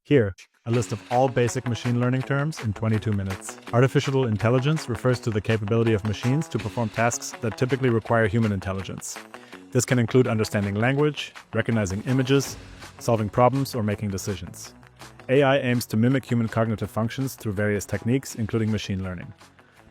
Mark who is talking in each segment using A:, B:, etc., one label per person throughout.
A: Here, a list of all basic machine learning terms in 22 minutes. Artificial intelligence refers to the capability of machines to perform tasks that typically require human intelligence. This can include understanding language, recognizing images, solving problems, or making decisions. AI aims to mimic human cognitive functions through various techniques, including machine learning.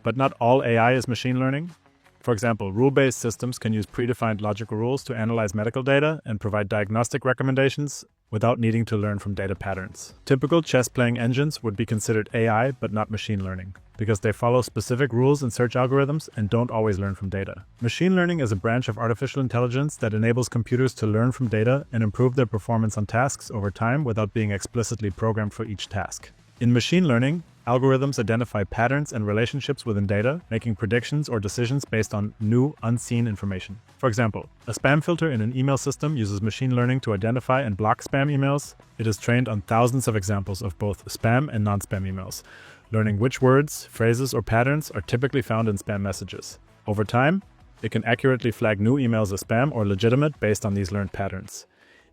A: But not all AI is machine learning. For example, rule-based systems can use predefined logical rules to analyze medical data and provide diagnostic recommendations without needing to learn from data patterns. Typical chess-playing engines would be considered AI but not machine learning, because they follow specific rules in search algorithms and don't always learn from data. Machine learning is a branch of artificial intelligence that enables computers to learn from data and improve their performance on tasks over time without being explicitly programmed for each task. In machine learning, algorithms identify patterns and relationships within data, making predictions or decisions based on new, unseen information. For example, a spam filter in an email system uses machine learning to identify and block spam emails. It is trained on thousands of examples of both spam and non-spam emails, learning which words, phrases, or patterns are typically found in spam messages. Over time, it can accurately flag new emails as spam or legitimate based on these learned patterns,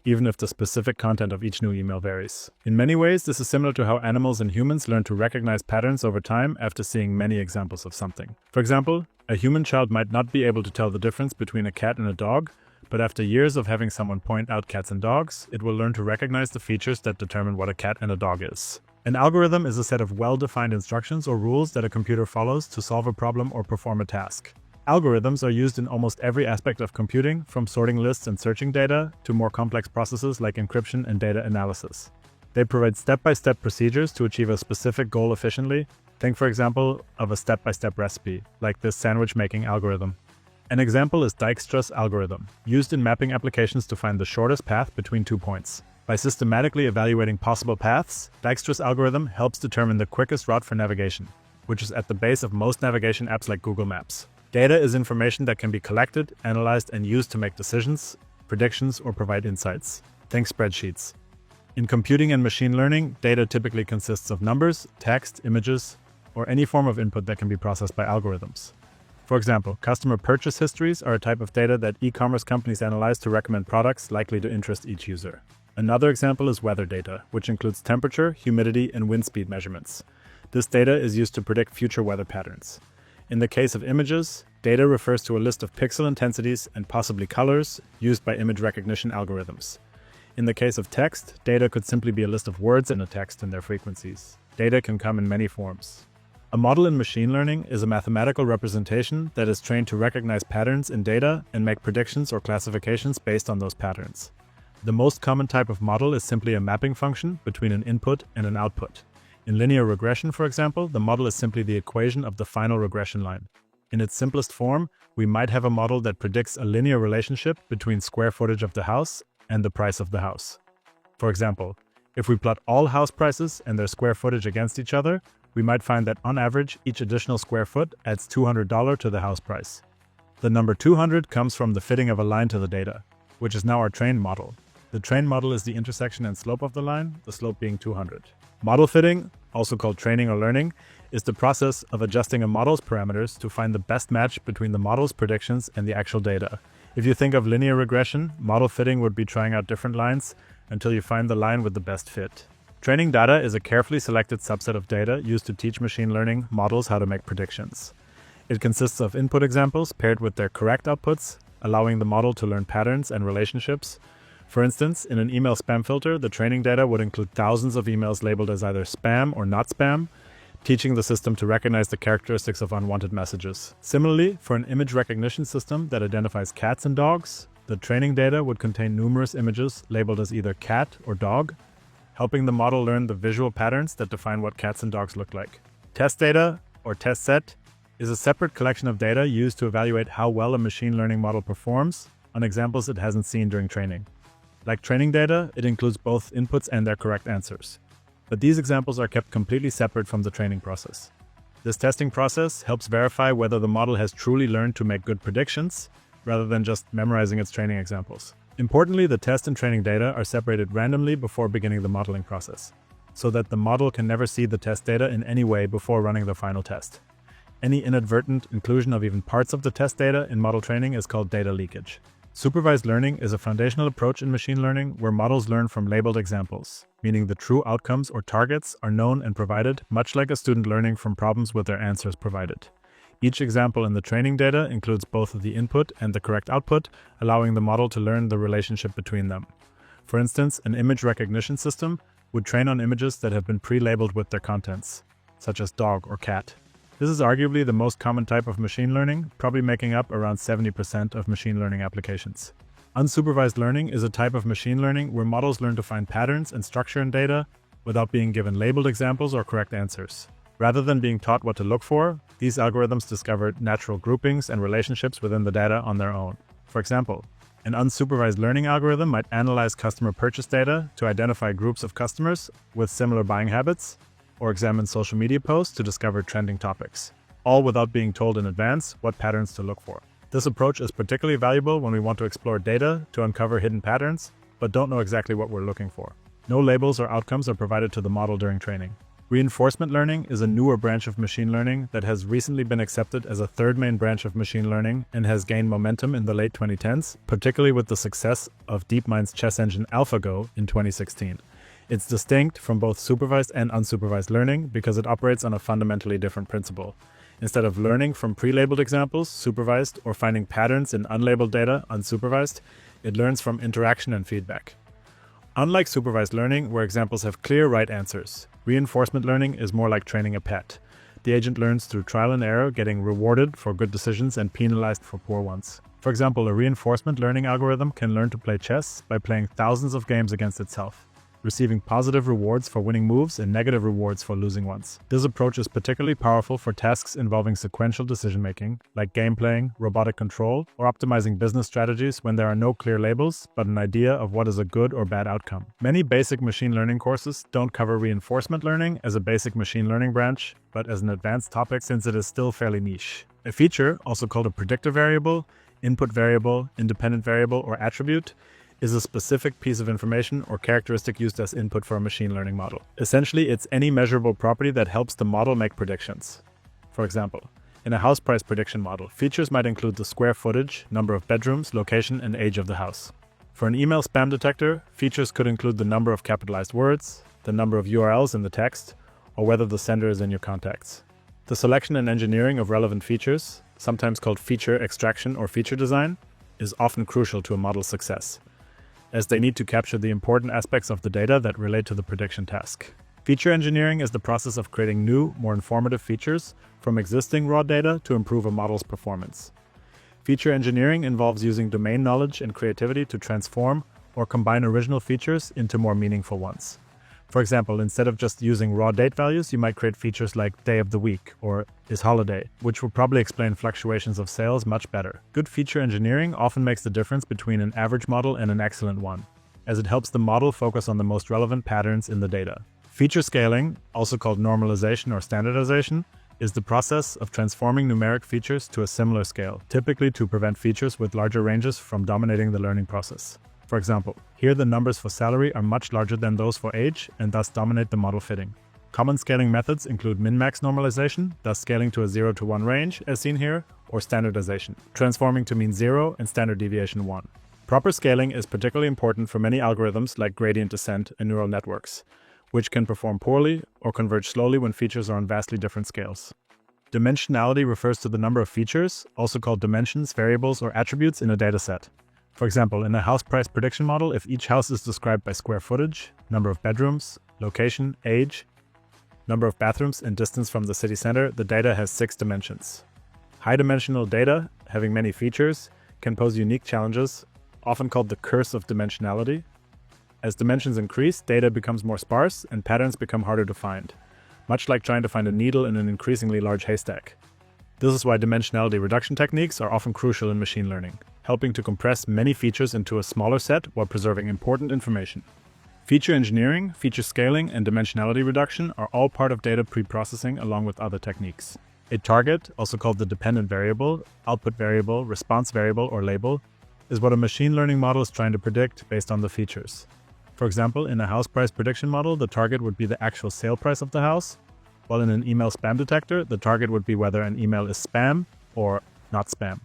A: even if the specific content of each new email varies. In many ways, this is similar to how animals and humans learn to recognize patterns over time after seeing many examples of something. For example, a human child might not be able to tell the difference between a cat and a dog, but after years of having someone point out cats and dogs, it will learn to recognize the features that determine what a cat and a dog is. An algorithm is a set of well-defined instructions or rules that a computer follows to solve a problem or perform a task. Algorithms are used in almost every aspect of computing, from sorting lists and searching data to more complex processes like encryption and data analysis. They provide step-by-step procedures to achieve a specific goal efficiently. Think, for example, of a step-by-step recipe, like this sandwich-making algorithm. An example is Dijkstra's algorithm, used in mapping applications to find the shortest path between 2 points. By systematically evaluating possible paths, Dijkstra's algorithm helps determine the quickest route for navigation, which is at the base of most navigation apps like Google Maps. Data is information that can be collected, analyzed, and used to make decisions, predictions, or provide insights. Think spreadsheets. In computing and machine learning, data typically consists of numbers, text, images, or any form of input that can be processed by algorithms. For example, customer purchase histories are a type of data that e-commerce companies analyze to recommend products likely to interest each user. Another example is weather data, which includes temperature, humidity, and wind speed measurements. This data is used to predict future weather patterns. In the case of images, data refers to a list of pixel intensities and possibly colors used by image recognition algorithms. In the case of text, data could simply be a list of words in a text and their frequencies. Data can come in many forms. A model in machine learning is a mathematical representation that is trained to recognize patterns in data and make predictions or classifications based on those patterns. The most common type of model is simply a mapping function between an input and an output. In linear regression, for example, the model is simply the equation of the final regression line. In its simplest form, we might have a model that predicts a linear relationship between square footage of the house and the price of the house. For example, if we plot all house prices and their square footage against each other, we might find that on average, each additional square foot adds $200 to the house price. The number 200 comes from the fitting of a line to the data, which is now our trained model. The trained model is the intersection and slope of the line, the slope being 200. Model fitting, also called training or learning, is the process of adjusting a model's parameters to find the best match between the model's predictions and the actual data. If you think of linear regression, model fitting would be trying out different lines until you find the line with the best fit. Training data is a carefully selected subset of data used to teach machine learning models how to make predictions. It consists of input examples paired with their correct outputs, allowing the model to learn patterns and relationships. For instance, in an email spam filter, the training data would include thousands of emails labeled as either spam or not spam, teaching the system to recognize the characteristics of unwanted messages. Similarly, for an image recognition system that identifies cats and dogs, the training data would contain numerous images labeled as either cat or dog, helping the model learn the visual patterns that define what cats and dogs look like. Test data, or test set, is a separate collection of data used to evaluate how well a machine learning model performs on examples it hasn't seen during training. Like training data, it includes both inputs and their correct answers. But these examples are kept completely separate from the training process. This testing process helps verify whether the model has truly learned to make good predictions, rather than just memorizing its training examples. Importantly, the test and training data are separated randomly before beginning the modeling process, so that the model can never see the test data in any way before running the final test. Any inadvertent inclusion of even parts of the test data in model training is called data leakage. Supervised learning is a foundational approach in machine learning where models learn from labeled examples, meaning the true outcomes or targets are known and provided, much like a student learning from problems with their answers provided. Each example in the training data includes both the input and the correct output, allowing the model to learn the relationship between them. For instance, an image recognition system would train on images that have been pre-labeled with their contents, such as dog or cat. This is arguably the most common type of machine learning, probably making up around 70% of machine learning applications. Unsupervised learning is a type of machine learning where models learn to find patterns and structure in data without being given labeled examples or correct answers. Rather than being taught what to look for, these algorithms discover natural groupings and relationships within the data on their own. For example, an unsupervised learning algorithm might analyze customer purchase data to identify groups of customers with similar buying habits, or examine social media posts to discover trending topics, all without being told in advance what patterns to look for. This approach is particularly valuable when we want to explore data to uncover hidden patterns, but don't know exactly what we're looking for. No labels or outcomes are provided to the model during training. Reinforcement learning is a newer branch of machine learning that has recently been accepted as a third main branch of machine learning and has gained momentum in the late 2010s, particularly with the success of DeepMind's chess engine AlphaGo in 2016. It's distinct from both supervised and unsupervised learning because it operates on a fundamentally different principle. Instead of learning from pre-labeled examples, supervised, or finding patterns in unlabeled data, unsupervised, it learns from interaction and feedback. Unlike supervised learning, where examples have clear right answers, reinforcement learning is more like training a pet. The agent learns through trial and error, getting rewarded for good decisions and penalized for poor ones. For example, a reinforcement learning algorithm can learn to play chess by playing thousands of games against itself, receiving positive rewards for winning moves and negative rewards for losing ones. This approach is particularly powerful for tasks involving sequential decision-making, like game playing, robotic control, or optimizing business strategies when there are no clear labels, but an idea of what is a good or bad outcome. Many basic machine learning courses don't cover reinforcement learning as a basic machine learning branch, but as an advanced topic since it is still fairly niche. A feature, also called a predictor variable, input variable, independent variable, or attribute, is a specific piece of information or characteristic used as input for a machine learning model. Essentially, it's any measurable property that helps the model make predictions. For example, in a house price prediction model, features might include the square footage, number of bedrooms, location, and age of the house. For an email spam detector, features could include the number of capitalized words, the number of URLs in the text, or whether the sender is in your contacts. The selection and engineering of relevant features, sometimes called feature extraction or feature design, is often crucial to a model's success, as they need to capture the important aspects of the data that relate to the prediction task. Feature engineering is the process of creating new, more informative features from existing raw data to improve a model's performance. Feature engineering involves using domain knowledge and creativity to transform or combine original features into more meaningful ones. For example, instead of just using raw date values, you might create features like day of the week or is holiday, which will probably explain fluctuations of sales much better. Good feature engineering often makes the difference between an average model and an excellent one, as it helps the model focus on the most relevant patterns in the data. Feature scaling, also called normalization or standardization, is the process of transforming numeric features to a similar scale, typically to prevent features with larger ranges from dominating the learning process. For example, here the numbers for salary are much larger than those for age and thus dominate the model fitting. Common scaling methods include min-max normalization, thus scaling to a 0 to 1 range, as seen here, or standardization, transforming to mean 0 and standard deviation 1. Proper scaling is particularly important for many algorithms like gradient descent and neural networks, which can perform poorly or converge slowly when features are on vastly different scales. Dimensionality refers to the number of features, also called dimensions, variables, or attributes in a dataset. For example, in a house price prediction model, if each house is described by square footage, number of bedrooms, location, age, number of bathrooms, and distance from the city center, the data has 6 dimensions. High-dimensional data, having many features, can pose unique challenges, often called the curse of dimensionality. As dimensions increase, data becomes more sparse and patterns become harder to find, much like trying to find a needle in an increasingly large haystack. This is why dimensionality reduction techniques are often crucial in machine learning, helping to compress many features into a smaller set while preserving important information. Feature engineering, feature scaling, and dimensionality reduction are all part of data preprocessing along with other techniques. A target, also called the dependent variable, output variable, response variable, or label, is what a machine learning model is trying to predict based on the features. For example, in a house price prediction model, the target would be the actual sale price of the house, while in an email spam detector, the target would be whether an email is spam or not spam.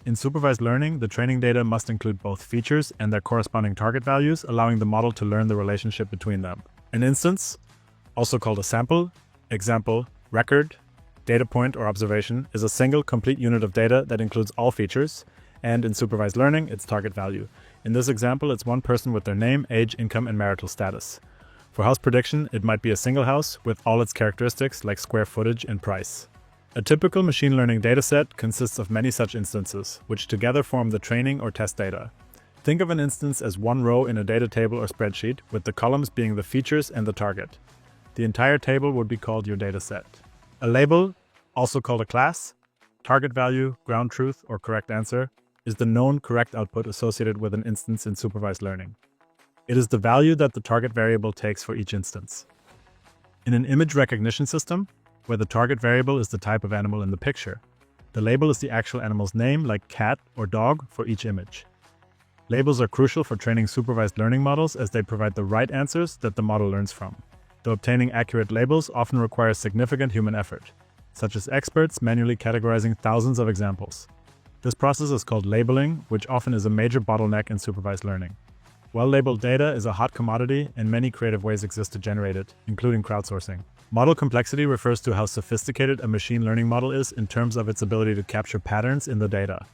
A: In supervised learning, the training data must include both features and their corresponding target values, allowing the model to learn the relationship between them. An instance, also called a sample, example, record, data point, or observation, is a single complete unit of data that includes all features, and in supervised learning, its target value. In this example, it's one person with their name, age, income, and marital status. For house prediction, it might be a single house with all its characteristics like square footage and price. A typical machine learning dataset consists of many such instances, which together form the training or test data. Think of an instance as one row in a data table or spreadsheet, with the columns being the features and the target. The entire table would be called your dataset. A label, also called a class, target value, ground truth, or correct answer, is the known correct output associated with an instance in supervised learning. It is the value that the target variable takes for each instance. In an image recognition system, where the target variable is the type of animal in the picture, the label is the actual animal's name, like cat or dog, for each image. Labels are crucial for training supervised learning models as they provide the right answers that the model learns from. Though obtaining accurate labels often requires significant human effort, such as experts manually categorizing thousands of examples. This process is called labeling, which often is a major bottleneck in supervised learning. Well-labeled data is a hot commodity, and many creative ways exist to generate it, including crowdsourcing. Model complexity refers to how sophisticated a machine learning model is in terms of its ability to capture patterns in the data.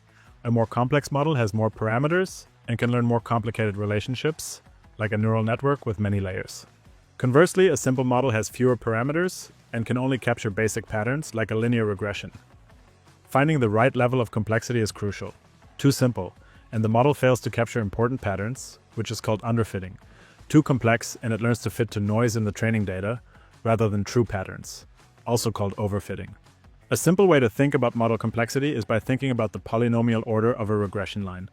A: A more complex model has more parameters and can learn more complicated relationships, like a neural network with many layers. Conversely, a simple model has fewer parameters and can only capture basic patterns, like a linear regression. Finding the right level of complexity is crucial. Too simple, and the model fails to capture important patterns, which is called underfitting. Too complex, and it learns to fit to noise in the training data, rather than true patterns, also called overfitting. A simple way to think about model complexity is by thinking about the polynomial order of a regression line.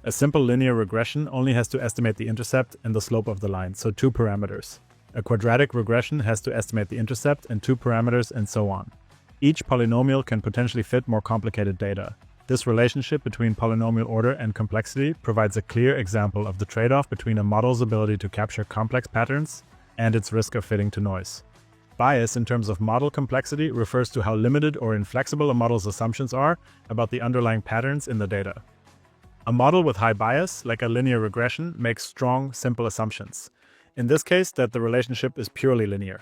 A: A simple linear regression only has to estimate the intercept and the slope of the line, so 2 parameters. A quadratic regression has to estimate the intercept and 2 parameters, and so on. Each polynomial can potentially fit more complicated data. This relationship between polynomial order and complexity provides a clear example of the trade-off between a model's ability to capture complex patterns and its risk of fitting to noise. Bias in terms of model complexity refers to how limited or inflexible a model's assumptions are about the underlying patterns in the data. A model with high bias, like a linear regression, makes strong, simple assumptions. In this case, that the relationship is purely linear.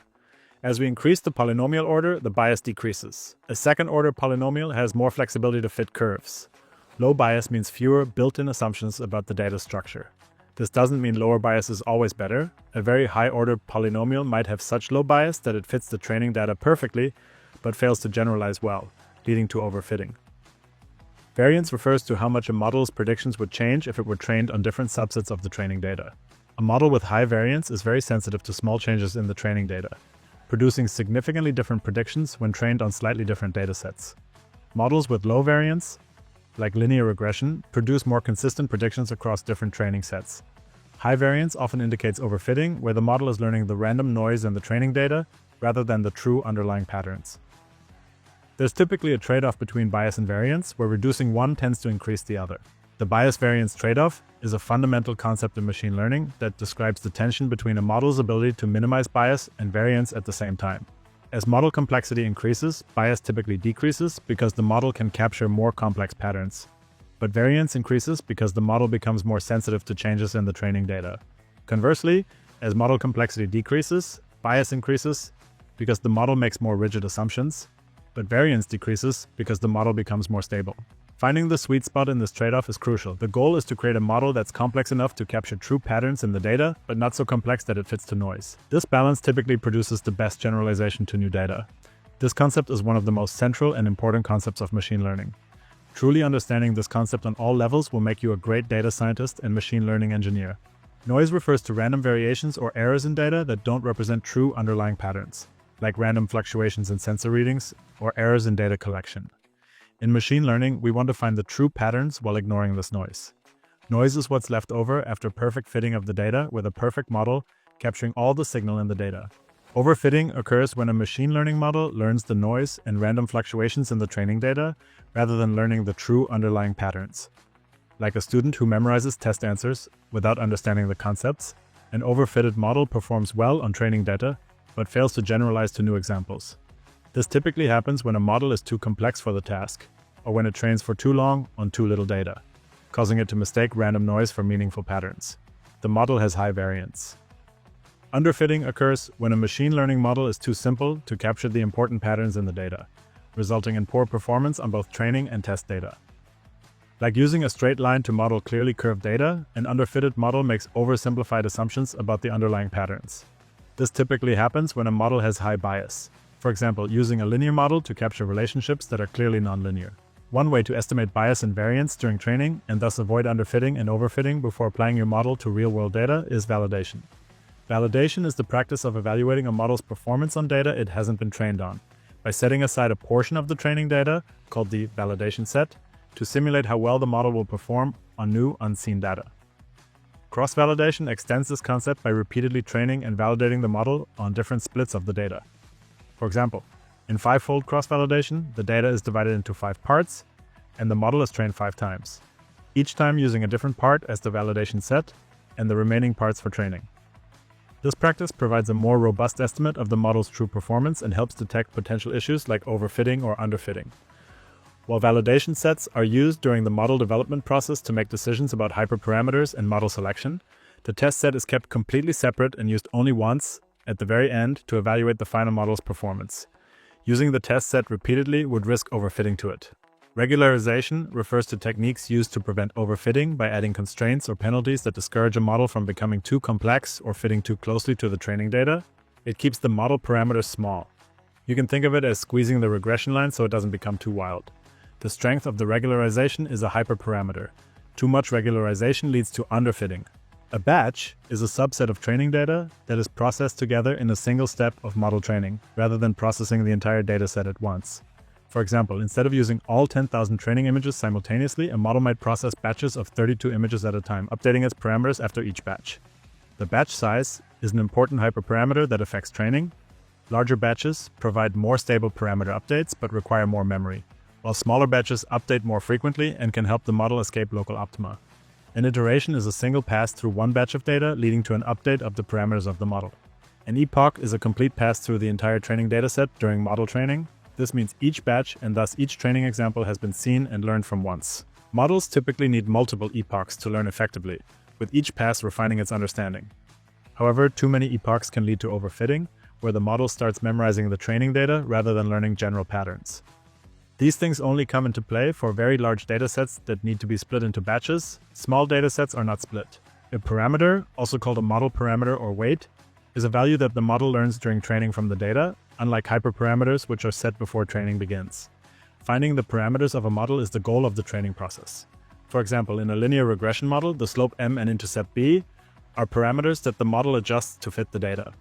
A: As we increase the polynomial order, the bias decreases. A second-order polynomial has more flexibility to fit curves. Low bias means fewer built-in assumptions about the data structure. This doesn't mean lower bias is always better. A very high-order polynomial might have such low bias that it fits the training data perfectly, but fails to generalize well, leading to overfitting. Variance refers to how much a model's predictions would change if it were trained on different subsets of the training data. A model with high variance is very sensitive to small changes in the training data, producing significantly different predictions when trained on slightly different datasets. Models with low variance, like linear regression, produce more consistent predictions across different training sets. High variance often indicates overfitting, where the model is learning the random noise in the training data rather than the true underlying patterns. There's typically a trade-off between bias and variance, where reducing one tends to increase the other. The bias-variance trade-off is a fundamental concept in machine learning that describes the tension between a model's ability to minimize bias and variance at the same time. As model complexity increases, bias typically decreases because the model can capture more complex patterns. But variance increases because the model becomes more sensitive to changes in the training data. Conversely, as model complexity decreases, bias increases because the model makes more rigid assumptions, but variance decreases because the model becomes more stable. Finding the sweet spot in this trade-off is crucial. The goal is to create a model that's complex enough to capture true patterns in the data, but not so complex that it fits to noise. This balance typically produces the best generalization to new data. This concept is one of the most central and important concepts of machine learning. Truly understanding this concept on all levels will make you a great data scientist and machine learning engineer. Noise refers to random variations or errors in data that don't represent true underlying patterns, like random fluctuations in sensor readings or errors in data collection. In machine learning, we want to find the true patterns while ignoring this noise. Noise is what's left over after perfect fitting of the data with a perfect model capturing all the signal in the data. Overfitting occurs when a machine learning model learns the noise and random fluctuations in the training data rather than learning the true underlying patterns. Like a student who memorizes test answers without understanding the concepts, an overfitted model performs well on training data but fails to generalize to new examples. This typically happens when a model is too complex for the task. or when it trains for too long on too little data, causing it to mistake random noise for meaningful patterns. The model has high variance. Underfitting occurs when a machine learning model is too simple to capture the important patterns in the data, resulting in poor performance on both training and test data. Like using a straight line to model clearly curved data, an underfitted model makes oversimplified assumptions about the underlying patterns. This typically happens when a model has high bias. For example, using a linear model to capture relationships that are clearly nonlinear. One way to estimate bias and variance during training and thus avoid underfitting and overfitting before applying your model to real-world data is validation. Validation is the practice of evaluating a model's performance on data it hasn't been trained on, by setting aside a portion of the training data, called the validation set, to simulate how well the model will perform on new, unseen data. Cross-validation extends this concept by repeatedly training and validating the model on different splits of the data. For example, in five-fold cross-validation, the data is divided into 5 parts, and the model is trained 5 times, each time using a different part as the validation set and the remaining parts for training. This practice provides a more robust estimate of the model's true performance and helps detect potential issues like overfitting or underfitting. While validation sets are used during the model development process to make decisions about hyperparameters and model selection, the test set is kept completely separate and used only once, at the very end, to evaluate the final model's performance. Using the test set repeatedly would risk overfitting to it. Regularization refers to techniques used to prevent overfitting by adding constraints or penalties that discourage a model from becoming too complex or fitting too closely to the training data. It keeps the model parameters small. You can think of it as squeezing the regression line so it doesn't become too wild. The strength of the regularization is a hyperparameter. Too much regularization leads to underfitting. A batch is a subset of training data that is processed together in a single step of model training, rather than processing the entire dataset at once. For example, instead of using all 10,000 training images simultaneously, a model might process batches of 32 images at a time, updating its parameters after each batch. The batch size is an important hyperparameter that affects training. Larger batches provide more stable parameter updates but require more memory, while smaller batches update more frequently and can help the model escape local optima. An iteration is a single pass through one batch of data, leading to an update of the parameters of the model. An epoch is a complete pass through the entire training dataset during model training. This means each batch and thus each training example has been seen and learned from once. Models typically need multiple epochs to learn effectively, with each pass refining its understanding. However, too many epochs can lead to overfitting, where the model starts memorizing the training data rather than learning general patterns. These things only come into play for very large datasets that need to be split into batches. Small datasets are not split. A parameter, also called a model parameter or weight, is a value that the model learns during training from the data, unlike hyperparameters which are set before training begins. Finding the parameters of a model is the goal of the training process. For example, in a linear regression model, the slope m and intercept b are parameters that the model adjusts to fit the data.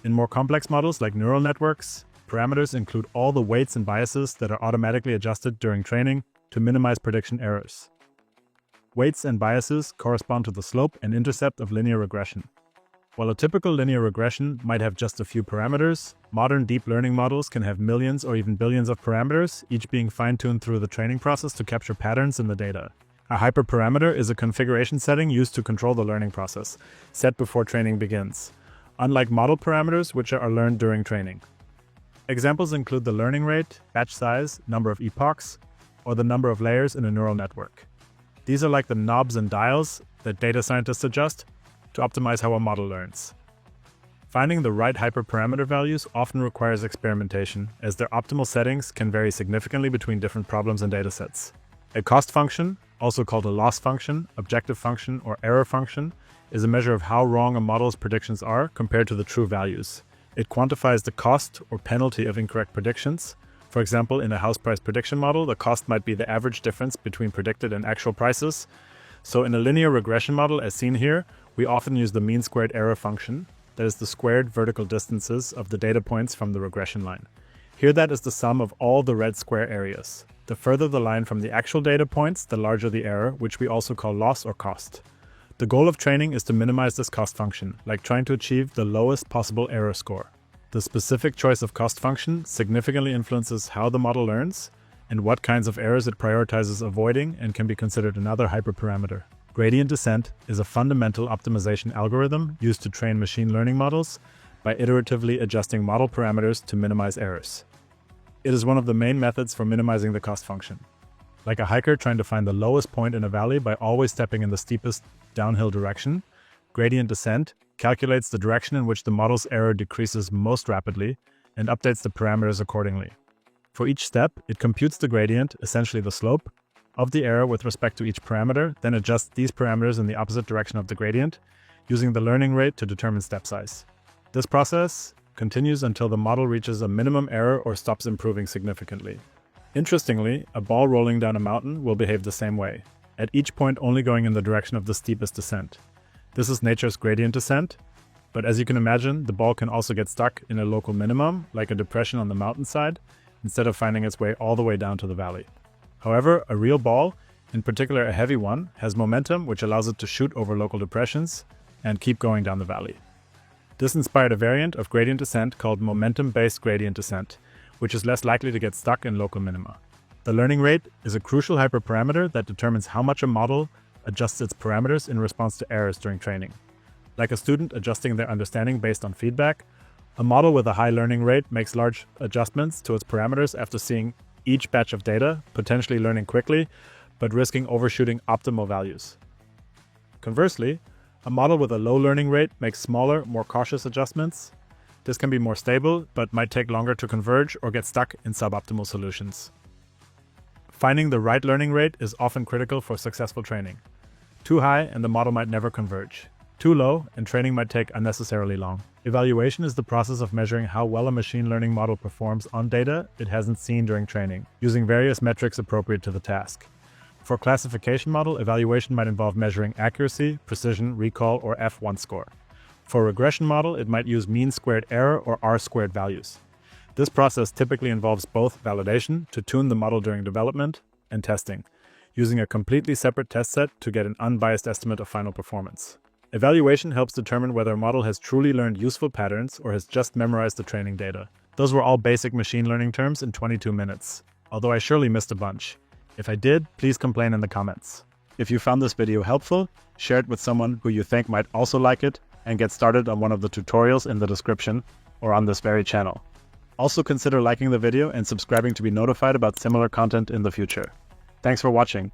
A: In more complex models like neural networks, parameters include all the weights and biases that are automatically adjusted during training to minimize prediction errors. Weights and biases correspond to the slope and intercept of linear regression. While a typical linear regression might have just a few parameters, modern deep learning models can have millions or even billions of parameters, each being fine-tuned through the training process to capture patterns in the data. A hyperparameter is a configuration setting used to control the learning process, set before training begins, unlike model parameters which are learned during training. Examples include the learning rate, batch size, number of epochs, or the number of layers in a neural network. These are like the knobs and dials that data scientists adjust to optimize how a model learns. Finding the right hyperparameter values often requires experimentation, as their optimal settings can vary significantly between different problems and datasets. A cost function, also called a loss function, objective function, or error function, is a measure of how wrong a model's predictions are compared to the true values. It quantifies the cost or penalty of incorrect predictions. For example, in a house price prediction model, the cost might be the average difference between predicted and actual prices. So in a linear regression model, as seen here, we often use the mean squared error function, that is the squared vertical distances of the data points from the regression line. Here that is the sum of all the red square areas. The further the line from the actual data points, the larger the error, which we also call loss or cost. The goal of training is to minimize this cost function, like trying to achieve the lowest possible error score. The specific choice of cost function significantly influences how the model learns and what kinds of errors it prioritizes avoiding and can be considered another hyperparameter. Gradient descent is a fundamental optimization algorithm used to train machine learning models by iteratively adjusting model parameters to minimize errors. It is one of the main methods for minimizing the cost function. Like a hiker trying to find the lowest point in a valley by always stepping in the steepest downhill direction, gradient descent calculates the direction in which the model's error decreases most rapidly and updates the parameters accordingly. For each step, it computes the gradient, essentially the slope, of the error with respect to each parameter, then adjusts these parameters in the opposite direction of the gradient, using the learning rate to determine step size. This process continues until the model reaches a minimum error or stops improving significantly. Interestingly, a ball rolling down a mountain will behave the same way, at each point only going in the direction of the steepest descent. This is nature's gradient descent, but as you can imagine, the ball can also get stuck in a local minimum, like a depression on the mountainside, instead of finding its way all the way down to the valley. However, a real ball, in particular a heavy one, has momentum which allows it to shoot over local depressions and keep going down the valley. This inspired a variant of gradient descent called momentum-based gradient descent, which is less likely to get stuck in local minima. The learning rate is a crucial hyperparameter that determines how much a model adjusts its parameters in response to errors during training. Like a student adjusting their understanding based on feedback, a model with a high learning rate makes large adjustments to its parameters after seeing each batch of data, potentially learning quickly, but risking overshooting optimal values. Conversely, a model with a low learning rate makes smaller, more cautious adjustments. This can be more stable, but might take longer to converge or get stuck in suboptimal solutions. Finding the right learning rate is often critical for successful training. Too high and the model might never converge. Too low and training might take unnecessarily long. Evaluation is the process of measuring how well a machine learning model performs on data it hasn't seen during training, using various metrics appropriate to the task. For a classification model, evaluation might involve measuring accuracy, precision, recall, or F1 score. For a regression model, it might use mean squared error or R-squared values. This process typically involves both validation to tune the model during development and testing, using a completely separate test set to get an unbiased estimate of final performance. Evaluation helps determine whether a model has truly learned useful patterns or has just memorized the training data. Those were all basic machine learning terms in 22 minutes, although I surely missed a bunch. If I did, please complain in the comments. If you found this video helpful, share it with someone who you think might also like it, and get started on one of the tutorials in the description or on this very channel. Also consider liking the video and subscribing to be notified about similar content in the future. Thanks for watching.